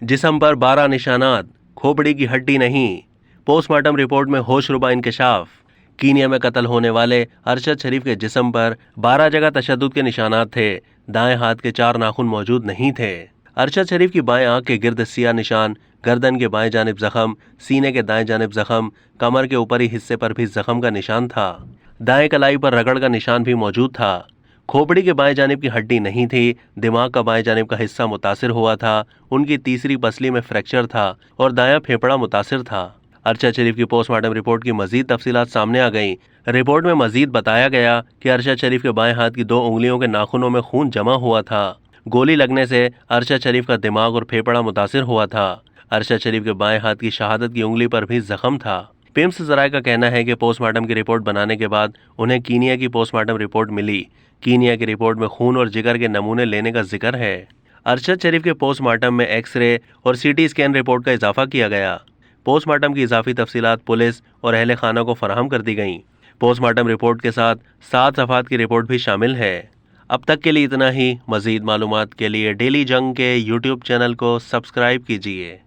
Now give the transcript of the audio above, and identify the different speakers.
Speaker 1: जिस्म पर 12 निशानात, खोपड़ी की हड्डी नहीं। पोस्टमार्टम रिपोर्ट में होशरुबा इंकशाफ। कीनिया में कत्ल होने वाले अरशद शरीफ के जिस्म पर 12 जगह तशद्दुद के निशानात थे। दाएं हाथ के 4 नाखून मौजूद नहीं थे। अरशद शरीफ की बाएं आंख के गिर्द सियाह निशान, गर्दन के बाएं जानिब जख्म, सीने के दाएं जानिब जख्म, कमर के ऊपरी हिस्से पर भी जख्म का निशान था। दाएं कलाई पर रगड़ का निशान भी मौजूद था। खोपड़ी के बाएं जानिब की हड्डी नहीं थी। दिमाग का बाएं जानिब का हिस्सा मुतासिर हुआ था। उनकी तीसरी पसली में फ्रैक्चर था और दायां फेफड़ा मुतासिर था। अरशद शरीफ की पोस्टमार्टम रिपोर्ट की मजीद तफसीलात सामने आ गईं। रिपोर्ट में मजीद बताया गया कि अरशद शरीफ के बाएं हाथ की 2 उंगलियों के नाखूनों में खून जमा हुआ था। गोली लगने से अरशद शरीफ का दिमाग और फेफड़ा मुतासिर हुआ था। अरशद शरीफ के बाएं हाथ की शहादत की उंगली पर भी जख्म था। पिम्स ज़राए का कहना है कि पोस्टमार्टम की रिपोर्ट बनाने के बाद उन्हें कीनिया की पोस्टमार्टम रिपोर्ट मिली। कीनिया की रिपोर्ट में खून और जिगर के नमूने लेने का जिक्र है। अरशद शरीफ के पोस्टमार्टम में एक्सरे और सीटी स्कैन रिपोर्ट का इजाफा किया गया। पोस्टमार्टम की इजाफी तफसीलात पुलिस और अहले खाना को फराहम कर दी गईं। पोस्टमार्टम रिपोर्ट के साथ 7 सफ़हात की रिपोर्ट भी शामिल है। अब तक के लिए इतना ही। मज़ीद मालूमात के लिए डेली जंग के यूट्यूब चैनल को सब्सक्राइब कीजिए।